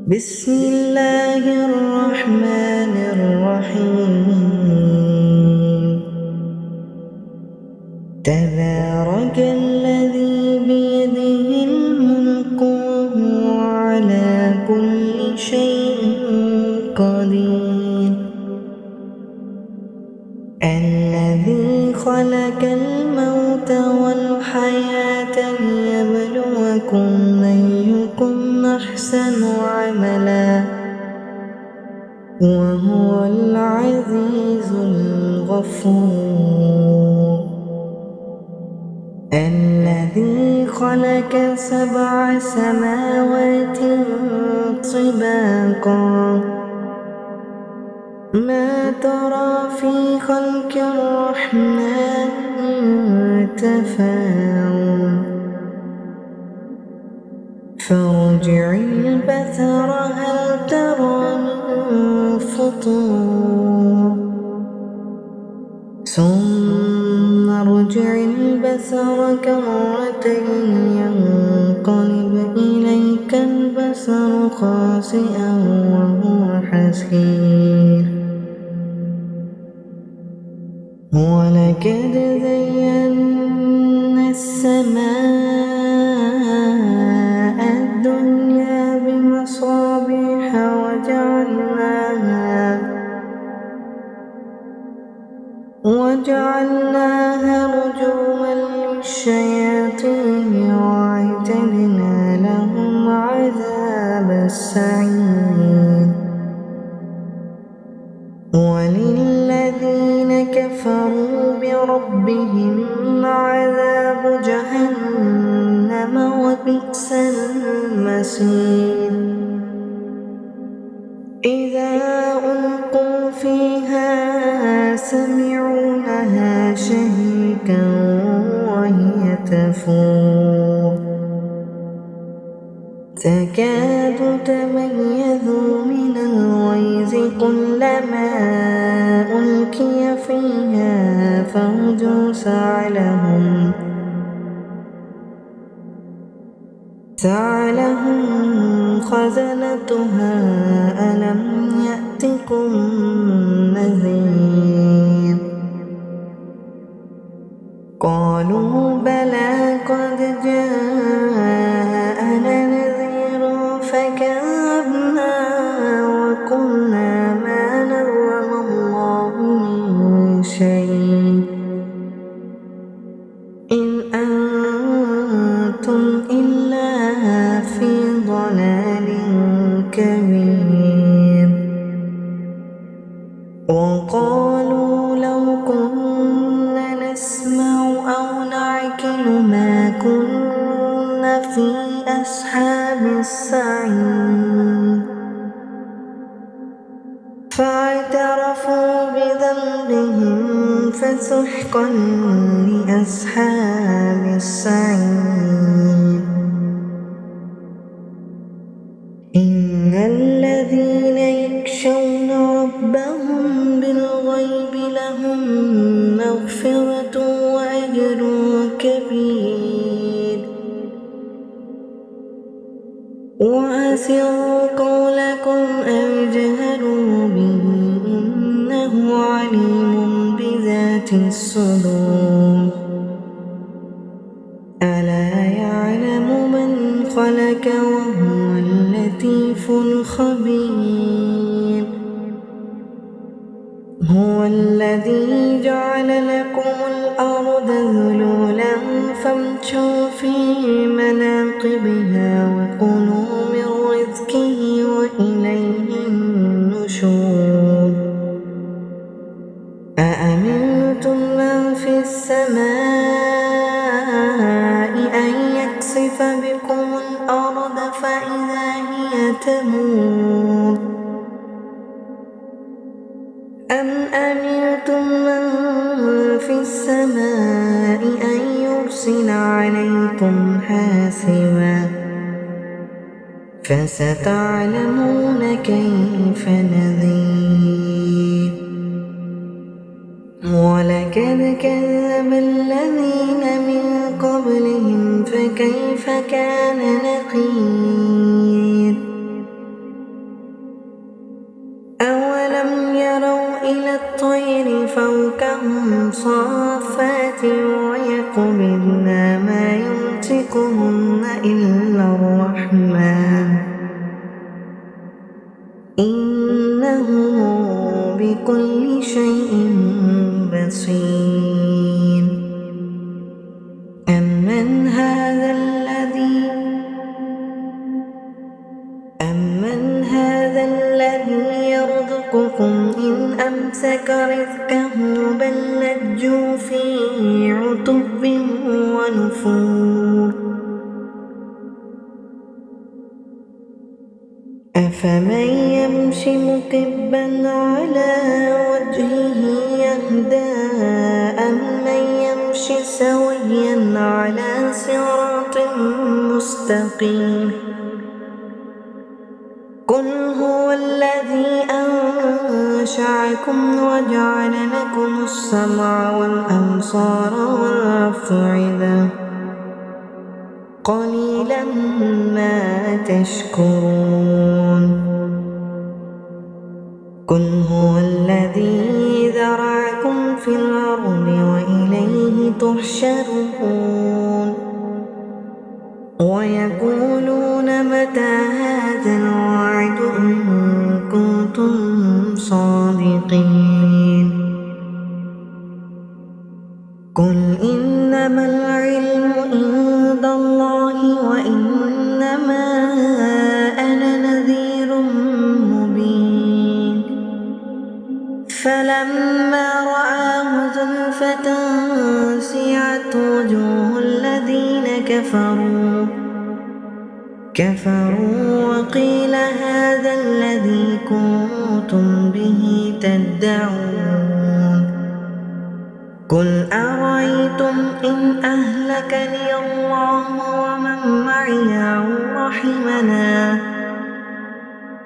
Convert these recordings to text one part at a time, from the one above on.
بسم الله الرحمن الرحيم. تبارك الذي بيده الملك وهو على كل شيء قدير. الذي خلق الموت والحياة ليبلوكم أيكم أحسن عملا وهو العزيز الغفور. الذي خلق 7 سماوات طباقا ما ترى في خلق الرحمن من تفاوت فارجع البصر هل ترى من فطور ثم ارجع البصر كرتين ينقلب إليك البصر خاسئا وهو حسير. ولقد زينا السماء الدنيا بمصابيح وجعلناها رجوما للشياطين وأعتدنا لهم عذاب السعير. وللذين كفروا بربهم عذاب جهنم وبئس المصير. إذا ألقوا فيها سمعوا لها شهيقا وهي تفور تكاد تميز من الغيظ كلما ألقي فيها فوج سألهم خزنتها ألم يأتكم نذير قالوا بلى قد جاءنا نذير فكذبنا وقلنا ما نزل الله من شيء إن أنتم إلا في ضلال كبير. وقالوا لو كنا نسمع أو نعقل ما كنا في أصحاب السعير فاعترفوا بذنبهم فسحقا لأصحاب السعير. إن الذين يخشون ربهم بالغيب لهم مغفرة وأجر كبير. وأسروا قولكم أو جهروا به إنه عليم بذات الصدور. ألا يعلم من خلق وهو اللطيف الخبير. هو الذي جعل لكم الأرض ذلولا فامشوا في مناقبها وكلوا من رزقه وإليه النشور. أأمنتم من في السماء أن يخسف بكم الأرض فإذا هي تمور أم أمنتم من في السماء أن يرسل عليكم حاسبا فستعلمون كيف نذير. ولقد كذب الذين من قبلهم فكيف كان نكير. الطير فوقهم صافات ويقبضن ما يمسكهن إلا الرحمن إنه بكل شيء بصير أمن هذا الذي يرزقكم إن أمسك رزقه بل لجوا في عتب ونفور أفمن يمشي مكبا على وجهه يهدى أمن يمشي سويا على صراط مستقيم قل هو الذي أنشأكم وجعل لكم السمع والأبصار والأفئدة قليلا ما تشكرون قل هو الذي ذرأكم في الأرض وإليه تحشرون ويقولون متى هذا الوعد إن كنتم صادقين قل إنما العلم عند الله وإنما أنا نذير مبين فلما رآه زلفة سيئت وجوه الذين كفروا وقيل هذا الذي كنتم به تدعون قل أرأيتم إن أهلكني الله ومن معي أو رحمنا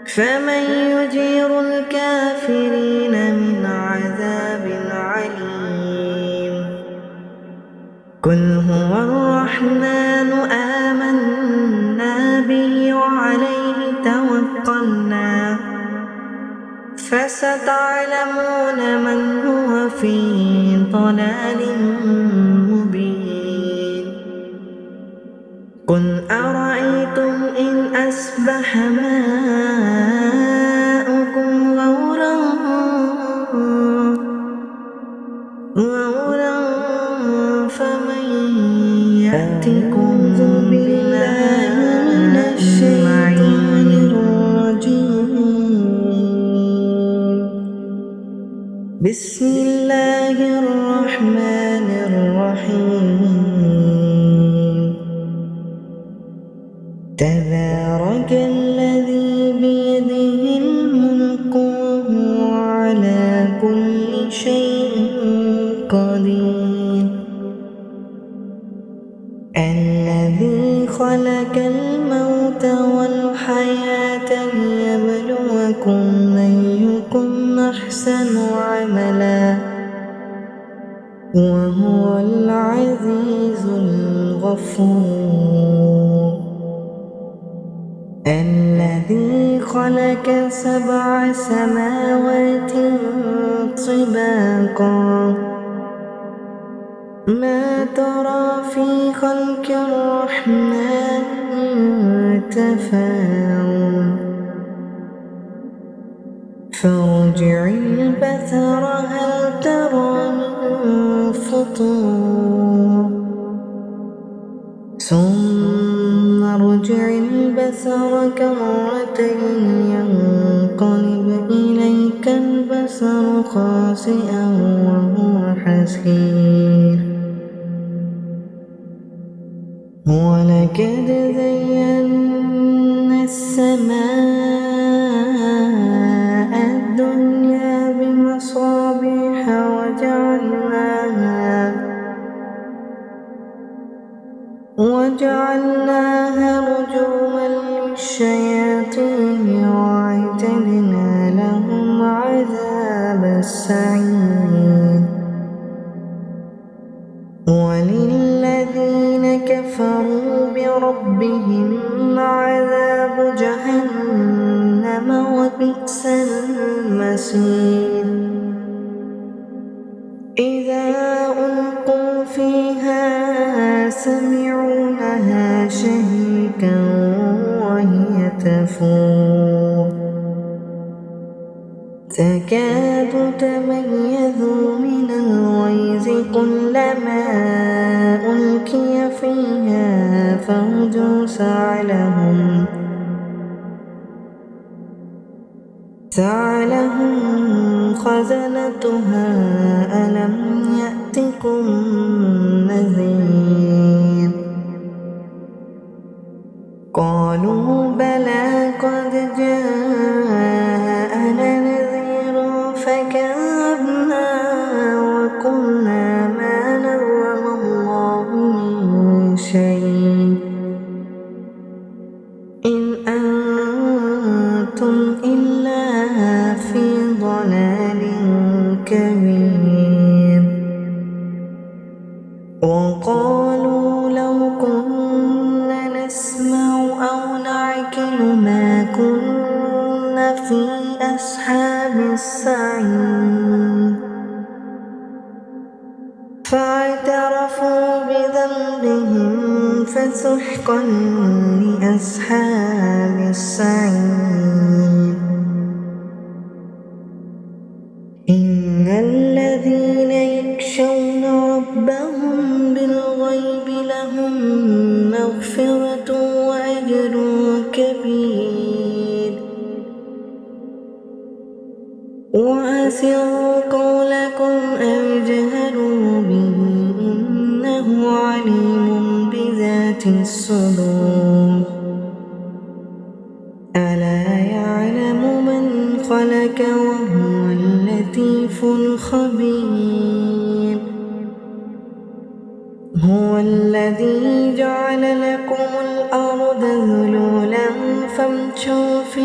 فمن يجير الكافرين من عذاب عليم قل هو الرحمن آمنا به وعليه توكلنا فستعلمون من هو في ضلال مبين قل أرأيتم إن أصبح ماؤكم غورا فمن يأتكم بالله من الشيطان الرجيم بسم الله الرحمن الرحيم تبارك الذي بيده الملك وهو على كل شيء قدير الذي خلق الموت والحياة ليبلوكم أيكم أحسن عملا وهو العزيز الغفور الذي خلق 7 سماوات طباقا ما ترى في خلق الرحمن من تفاوت فارجع البصر هل ترى من فطور ثم ارجع البصر كرتين ينقلب إليك البصر خاسئا وهو حسير ولقد زينا السماء الدنيا بمصابيح وجعلناها رجوما للشياطين وأعتدنا لهم عذاب السعير وللذين كفروا بربهم عذاب جهنم. جهنم وبئس المصير. إذا ألقوا فيها سمعوا لها شهيقا وهي تفور تكاد تميز من الغيظ كلما ألقي فيها فوج سألهم خزنتها ألم يأتكم نذير قالوا بلى قد جاءنا نذير فكذبنا وقلنا ما نزل الله من شيء إن أنتم إلا في ضلال كبير وقالوا لو كنا نسمع أو نعقل ما كنا في أصحاب السعير فاعترفوا بذنبهم فسحقا لأصحاب السعير إن الذين يخشون ربهم بالغيب لهم مغفرة وأجر كبير وأسروا قولكم أو جهروا به إنه عليم بذات الصدور ألا يعلم من خلق وهو اللطيف الخبير هو الذي جعل لكم الأرض ذلولا فامشوا في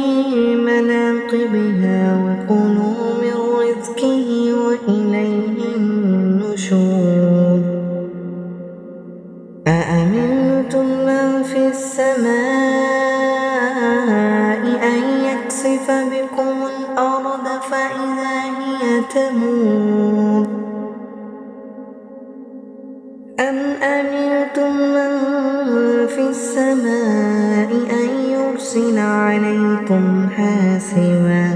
مناقبها وكلوا من رزقه وإليه النشور أأمنتم من في السماء أن يخسف بكم الأرض فإذا هي تمور أم أمنتم من في السماء أن يرسل عليكم حاسبا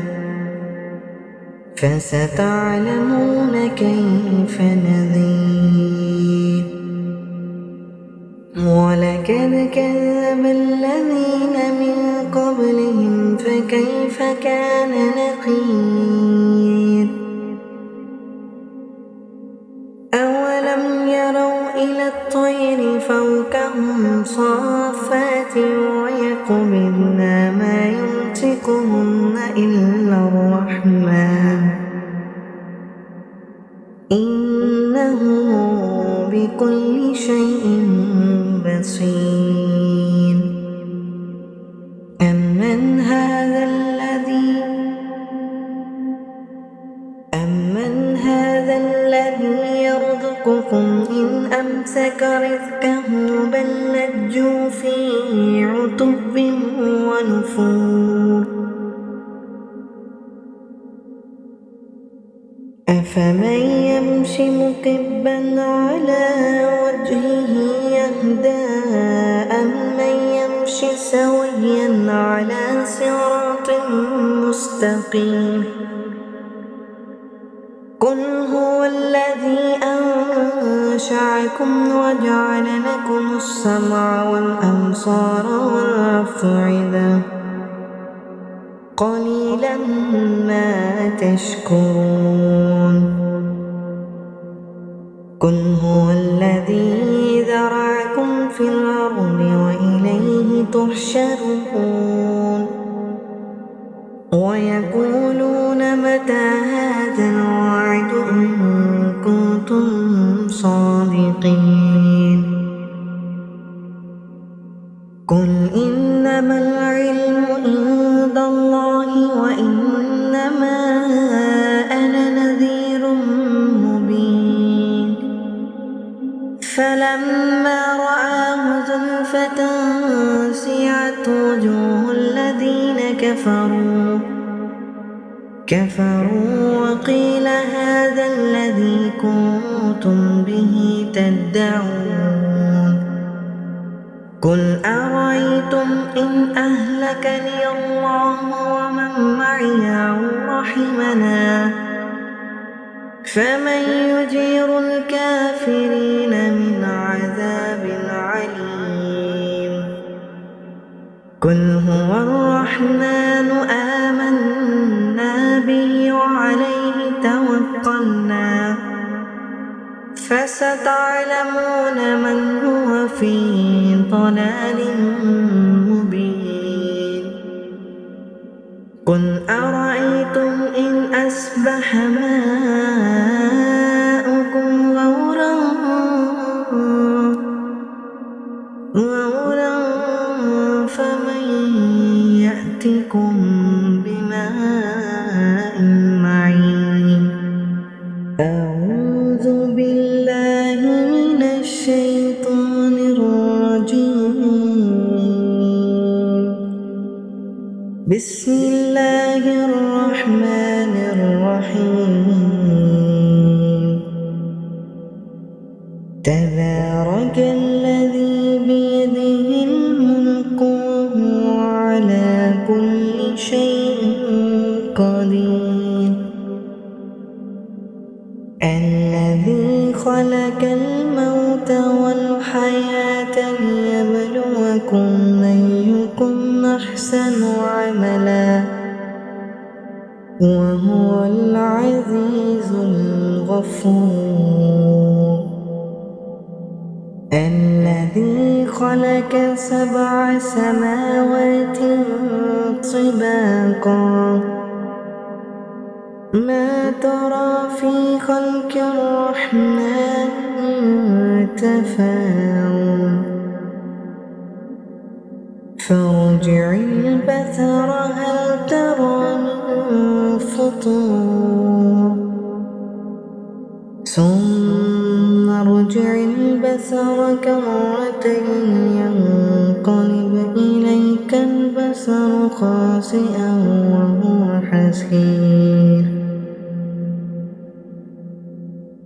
فستعلمون كيف نذير ولقد كذب الذين من قبلهم فكيف كان نكير أولم يروا إلى الطير فوقهم صافات ويقبضن ما يمسكهن إلا الرحمن إنه بكل شيء بصير أمن هذا الذي يرزقكم إن أمسك رزقه بل لجوا في عتب ونفور أفمن يمشي مكبا على وجهه يهدى أمن يمشي سويا على صراط مستقيم قل هو الذي أنشأكم وجعل لكم السمع والأبصار والأفئدة قليلا ما تشكرون قل هو الذي ذرأكم في الأرض وإليه تحشرون ويقولون متى هذا الوعد إن كنتم صادقين قل إنما العلم عند الله وإنما أنا نذير مبين فلما رآه زلفة سيئت وجوه الذين كفروا وقيل هذا الذي كنتم تدعون قل أرأيتم إن أهلكني الله ومن معي أو رحمنا فمن يجير الكافرين من عذاب عليم قل هو الرحمن آمنا به وعليه توكلنا فستعلمون من هو في ضلال مبين قل أرأيتم إن أصبح ماؤكم غورا فمن يأتكم بماء معين أعوذ بالله من الشيطان الرجيم بسم الله الرحمن الرحيم تبارك الذي بيده الملك وهو على كل شيء قدير الذي خلق الموت والحياة ليبلوكم أيكم أحسن عملا وهو العزيز الغفور الذي خلق 7 سماوات طباقا ما ترى في خلق الرحمن من تفاوت فارجع البصر هل ترى من فطور ثم ارجع البصر كرتين ينقلب إليك البصر خاسئا وهو حسير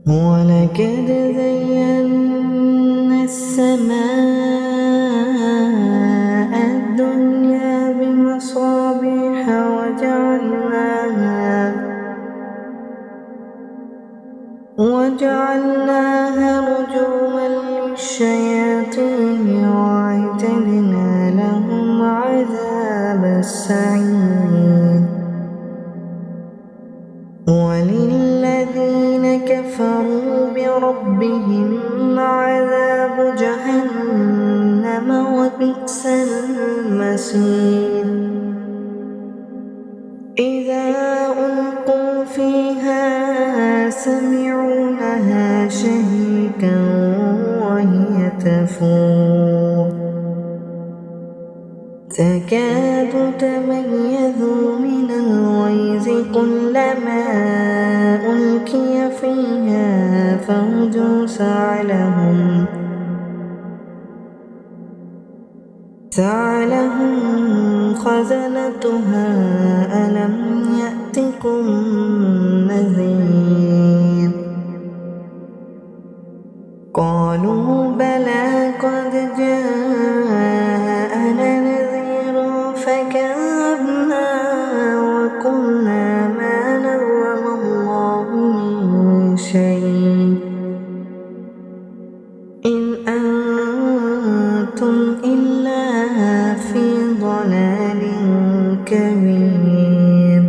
ولقد زينا السماء الدنيا بمصابيح وجعلناها رجوما للشياطين وأعتدنا لهم عذاب السعير وللذين كفروا بربهم عذاب جهنم وبئس المصير إذا ألقوا فيها سمعوا لها شهيقا وهي تفور تكاد تميز من الغيظ كلما ألقي فيها فوج سألهم خزنتها ألم يأتكم نذير قالوا بلى قد جاءنا نذير فكذبنا وقلنا ما نزل الله من شيء إن أنتم إلا في ضلال كبير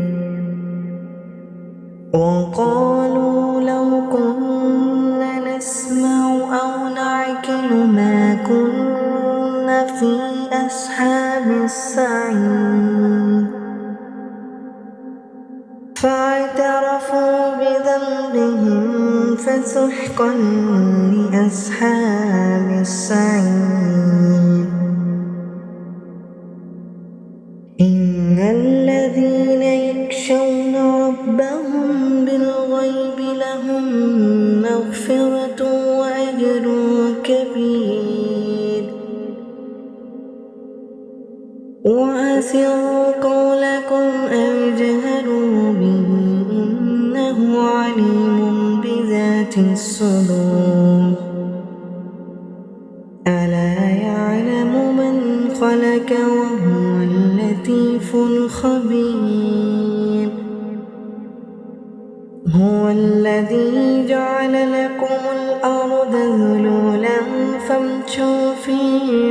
وقالوا لو كنا نسمع أو نعقل ما كنا في أصحاب السعير فاعترفوا بذنبهم فسحقا لأصحاب السعير إن الذين يخشون ربهم بالغيب لهم مغفرة وأجر كبير وأسروا قولكم أو جهروا به إنه عليم بذات الصدور يسألونك وهو اللطيف الخبير. هو الذي جعل لكم الأرض ذلولا فامشوا في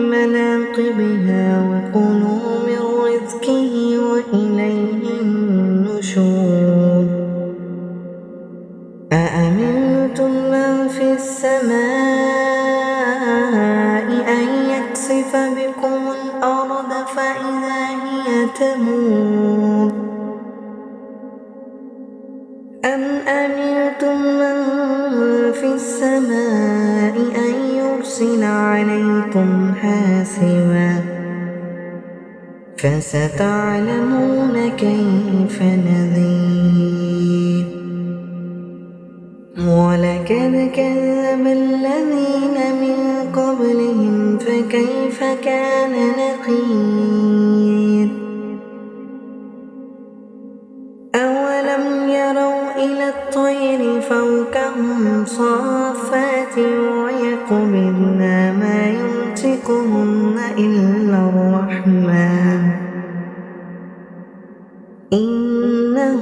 مناقبها وكلوا من رزقه وإليه النشور. أأمنتم من في السماء أن يكسف بكم الأرض فإذا هي تمور، أم أمنتم من في السماء أن يرسل عليكم حاسبا فستعلمون كيف نذير. ولقد كذب الذين من قبلهم فكيف كان نكير. أولم يروا إلى الطير فوقهم صافات ويقبضن ما يمسكهن إلا الرحمن إنه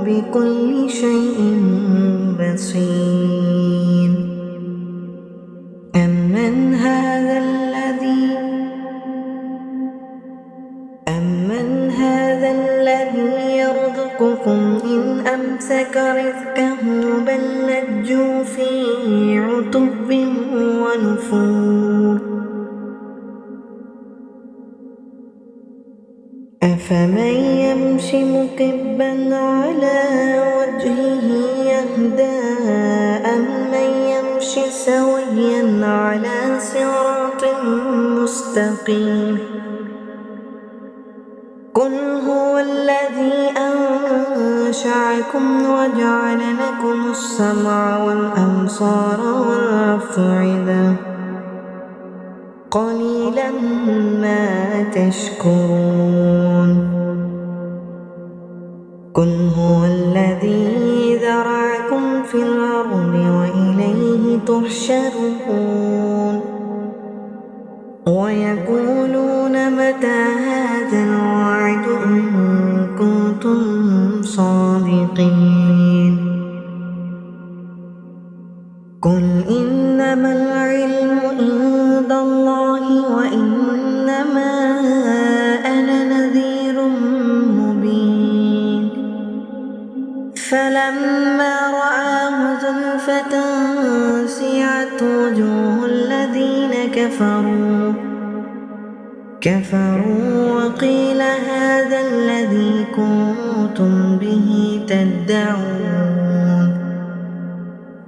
بكل شيء بصير. أمن هذا الذي يرزقكم إن أمسك رزقه بل لجوا في عتب ونفور. أفمن يمشي مكبا على وجهه يهدى أمن يمشي سويا على صراط مستقيم. قل هو الذي أنشأكم وجعل لكم السمع والأبصار والأفئدة قليلا ما تشكرون. قل هو الذي ذرأكم في الأرض وإليه تحشرون. ويقولون متى هذا الوعد إن كنتم صادقين. قل إنما العلم عند الله وإنما أنا نذير مبين. فلما رآه زلفة سيئت وجوه الذين كفروا وقيل هذا الذي كنتم به تدعون.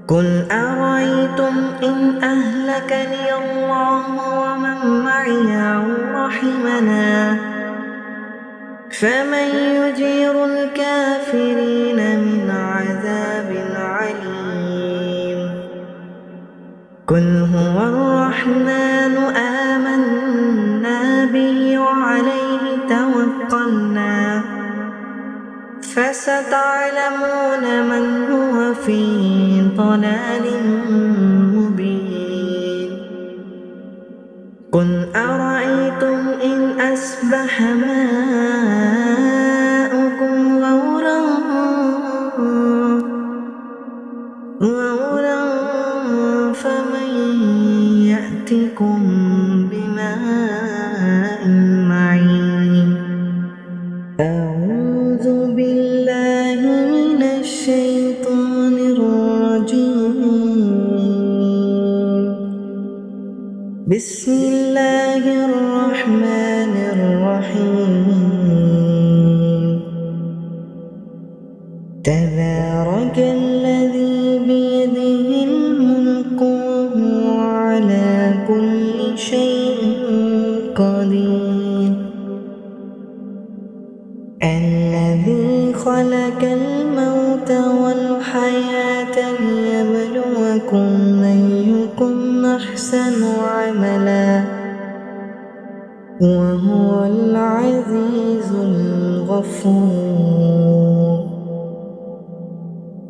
قل أرأيتم إن أهلكني الله ومن معي أو رحمنا فمن يجير الكافرين من عذاب عليم. قل هو الرحمن آمنا به وعليه توكلنا فستعلمون من هو في ضلال مبين. قل أرأيتم إن أصبح ماؤكم غورا فمن يأتكم بماء معين. أعوذ بالله من الشيطان الرجيم. بسم الله الرحمن الرحيم. تبارك الذي بيده الملك وهو على كل شيء قدير. الذي خلق الموت والحياة ليبلوكم أيكم أحسن عملا وهو العزيز الغفور.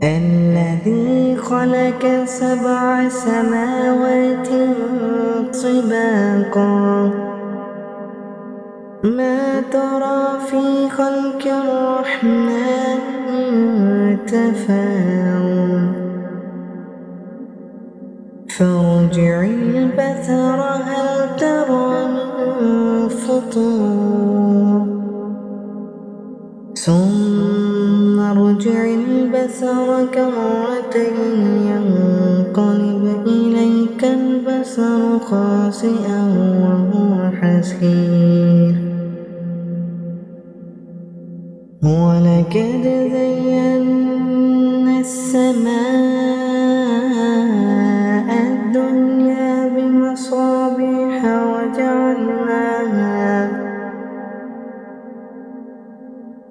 الذي خلق 7 سماوات طباقا ما ترى في خلق الرحمن من تفاوت فارجع البصر هل ترى من فطور ثم ارجع البصر كرتين ينقلب إليك البصر خاسئا وهو حسير ولقد زينا السماء الدنيا بمصابيح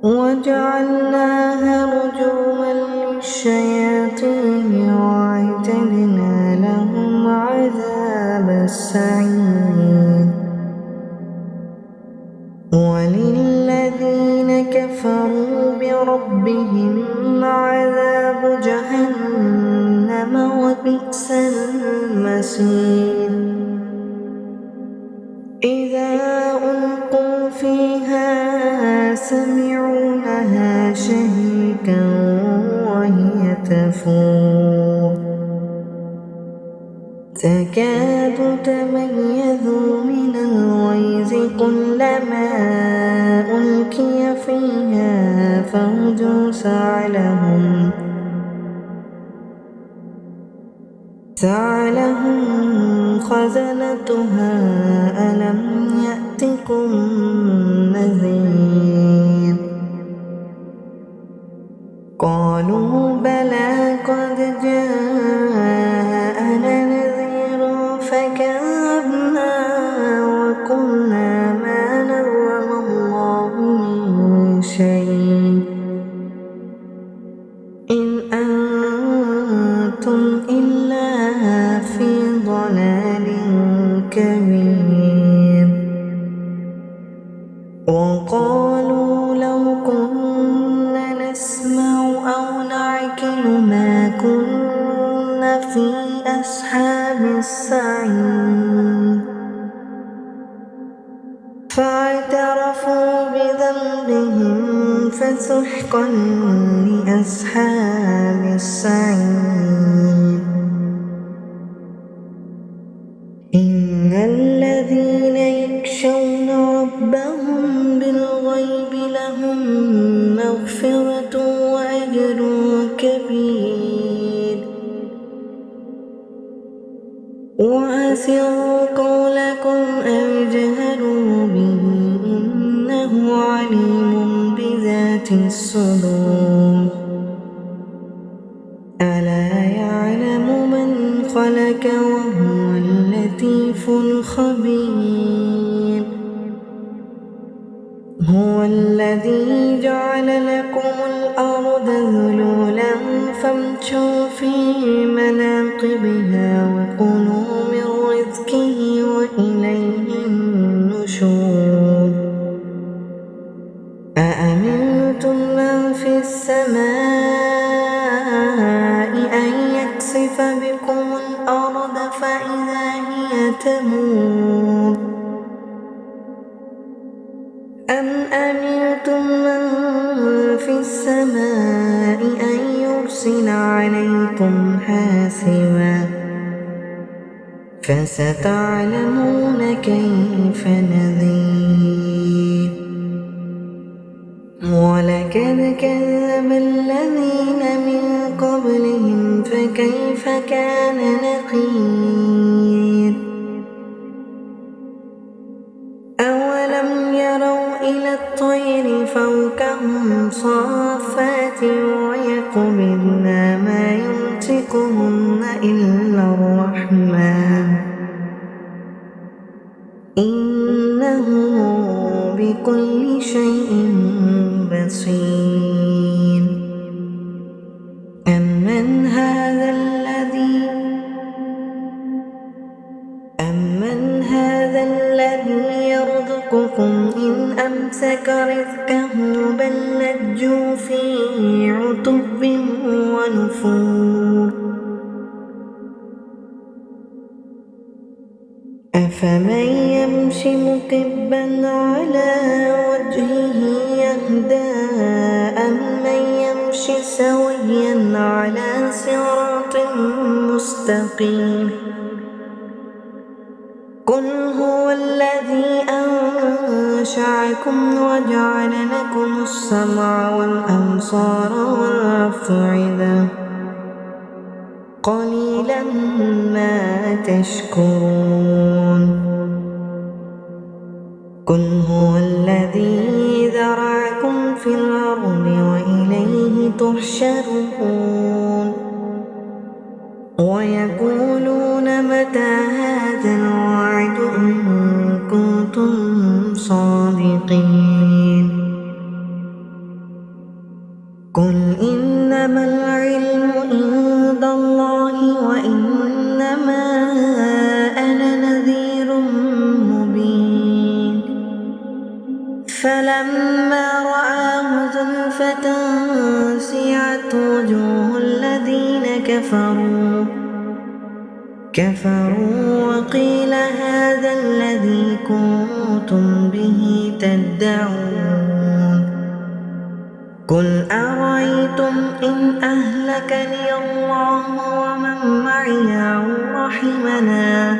وجعلناها رجوما للشياطين وأعتدنا لهم عذاب السعير وللذين كفروا بربهم عذاب جهنم وبئس المصير إذا ألقوا فيها سمعوا لها شهيقا وهي تفور تكاد تميز من الغيظ كلما ألقي فيها فوج سألهم خزنتها ألم يأتكم نذير قالوا بلى قد جاءنا نذير فكذبنا وقلنا ما نزل الله من شيء إن أنتم إلا في ضلال كبير وقالوا لو كنا نسمع أو نعقل ما كنا في أصحاب السعير فاعترفوا بذنبهم فسحقا لأصحاب السعير إن الذين يخشون ربهم بالغيب لهم مغفرة وأجر كبير وأسروا قولكم أو اجهروا به إنه عليم بذات الصدور ألا يعلم من خلق وهو اللطيف الخبير هو الذي جعل لكم الأرض ذلولا فامشوا في مناقبها وكلوا من رزقه وإليه النشور أأمنتم من في السماء أن يخسف بكم الأرض فإذا هي تمور أم أمنتم من في السماء أن يرسل عليكم حاسبا فستعلمون كيف نذير ولقد كذب الذين من قبلهم فكيف كان نكير أولم يروا إلى الطير فوقهم صافات ويقبضن ما يمسكهن إلا الرحمن إنه بكل شيء بصير أمن هذا الذي يرزقكم إن أمسك رزقه بل لجوا في عتب ونفور أفمن يمشي مكبا على وجهه يهدى أمن يمشي سويا على صراط مستقيم قل هو الذي أنشأكم وجعل لكم السمع والأبصار والأفئدة قليلا ما تشكرون قل هو الذي ذرأكم في الأرض وإليه تحشرون ويقولون متى هذا الوعد إن كنتم صادقين قل إنما العلم عند الله وإنما أنا نذير مبين فلما رآه زلفة سيئت وجوه الذين كفروا وقيل هذا الذي كنتم به تدعون قل أرأيتم إن أهلكني الله ومن معي أو رحمنا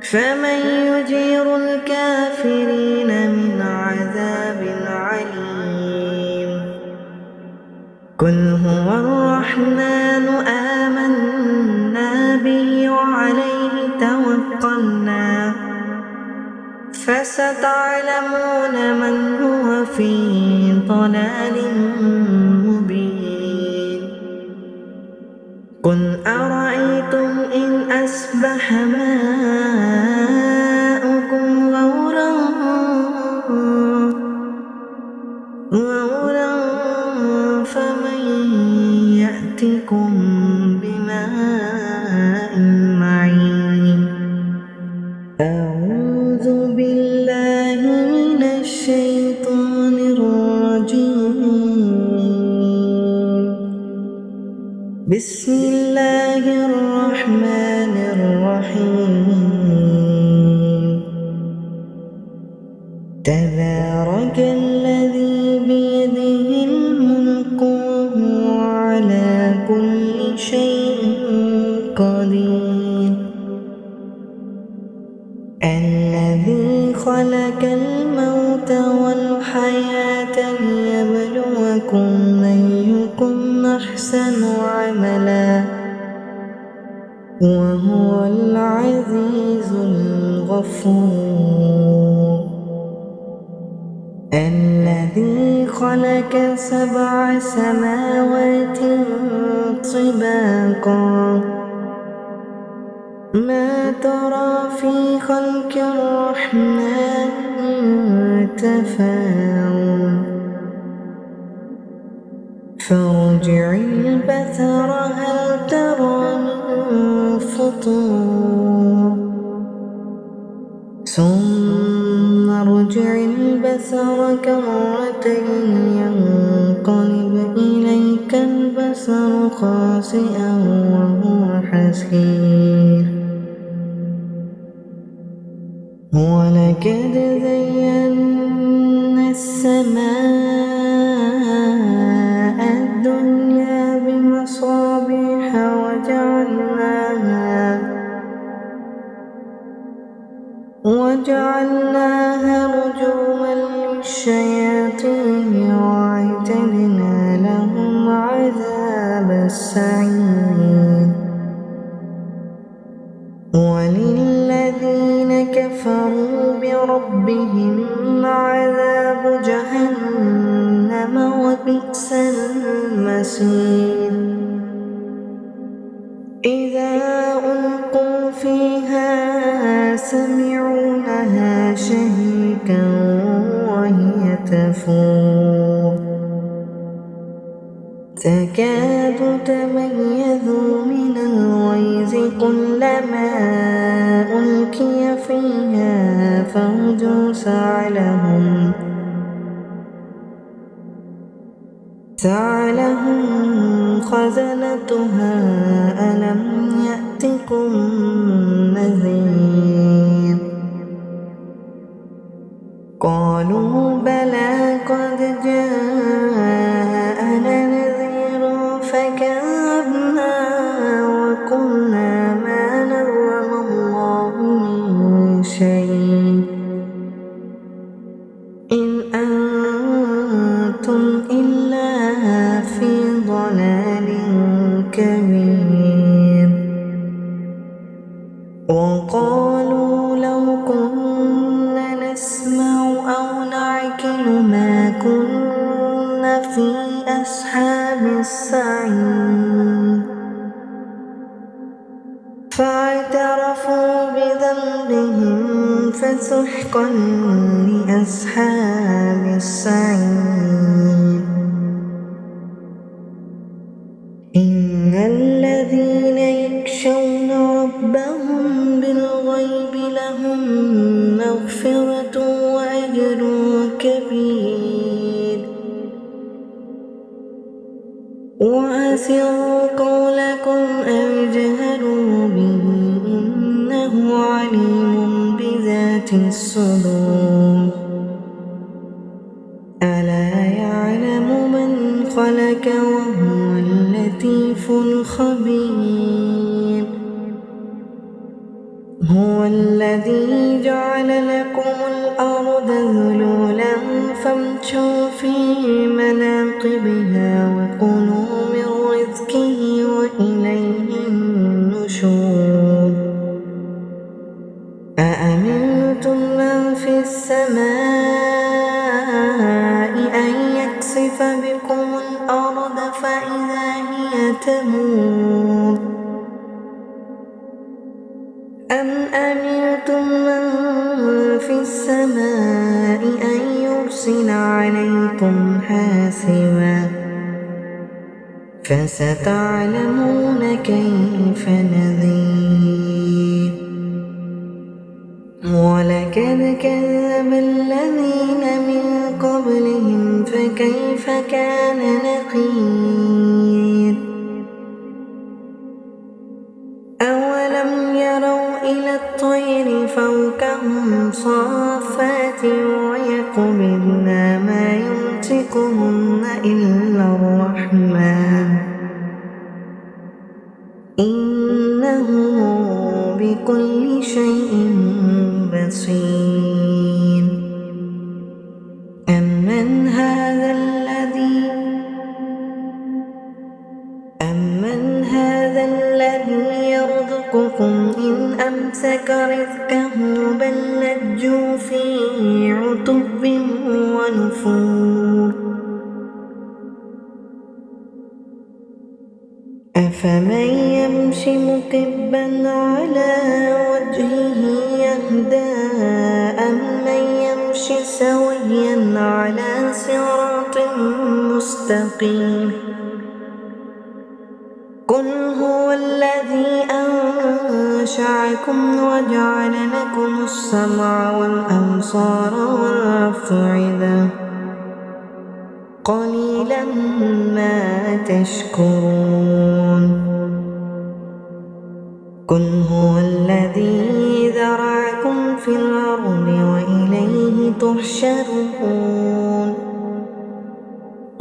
فمن يجير الكافرين من عذاب عليم قل هو الرحمن آمنا به وعليه توكلنا فستعلمون من هو في ضلال مبين قل أرأيتم إن أصبح ماؤكم غورا فمن يأتكم بماء معين أعوذ بالله من الشيطان الرجيم بسم الله الرحمن الرحيم تبارك الذي بيده الملك وهو على كل شيء قدير الذي خلق الموت والحياة ليبلوكم أيكم أحسن عملا وهو العزيز الغفور الذي خلق 7 سماوات طباقا ما ترى في خلق الرحمن من تفاوت فارجع البصر هل ترى من فطور ثم ارجع البصر كرتين ينقلب إليك البصر خاسئا وهو حسير ولقد زينا السماء الدنيا بمصابيح وجعلناها رجوما للشياطين وأعتدنا لهم عذاب السعير وللذين كفروا بربهم عذاب جهنم وبئس المصير إذا ألقوا فيها سمعوا لها شهيقا وهي تفور تكاد تميز من الغيظ كلما ألقي فيها فوج سألهم خزنتها ألم يأتكم نذير وقالوا لو كنا نسمع أو نعقل ما كنا في أصحاب السعير فاعترفوا بذنبهم فسحقا لأصحاب السعير إن الذين يخشون ربهم بالغيب لهم مغفرة وأجر كبير وأسروا قولكم أو جهروا به إنه عليم بذات الصدور ألا يعلم من خلق وهو اللطيف الخبير هو الذي جعل لكم الأرض ذلولا فامشوا في مناقبها وكلوا من رزقه وإليه النشور أأمنتم من في السماء أن يخسف بكم الأرض فإذا هي تمور أم أمنتم من في السماء أن يرسل عليكم حاسبا فستعلمون كيف نذير ولقد كذب الذين من قبلهم فكيف كان نكير أولم يروا إلى الطير فوقهم صافات ويقبضن ما يمسكهن إلا الرحمن إنه بكل شيء بصير أمن هذا الذي يرزقكم إن أمسك رزقه بل لجوا في عتب ونفور أفمن يمشي مكبا على وجهه يهدى أمن يمشي سويا على صراط مستقيم قل هو الذي أنشأكم وجعل لكم السمع والأبصار والأفئدة قليلا ما تشكرون قل هو الذي ذرأكم في الأرض وإليه تحشرون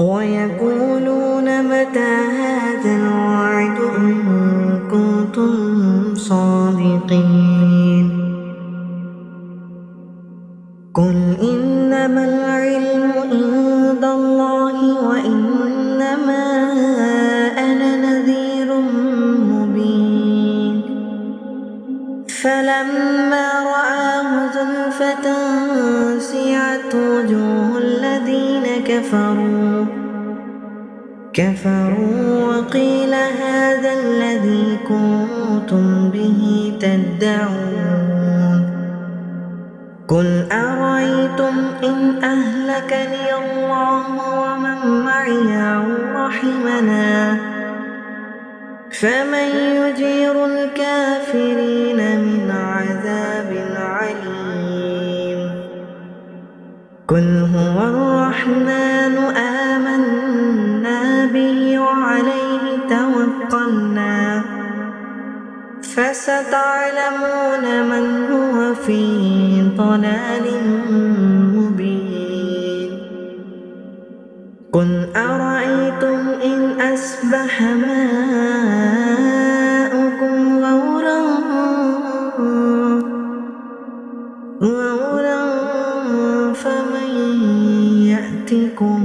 ويقولون متى هذا الوعد إن كنتم صادقين قل إنما العلم عند الله وإنما أنا نذير مبين فلما رآه زلفة سيئت وجوه الذين كفروا وقيل هذا الذي كنتم به تدعون قل أرأيتم إن أهلكني الله ومن معي أو رحمنا فمن يجير الكافرين من عذاب عليم قل هو الرحمن آمنا به وعليه توكلنا فستعلمون من هو في ضلال مبين قل أرأيتم إن أصبح ماؤكم غورا فمن يأتكم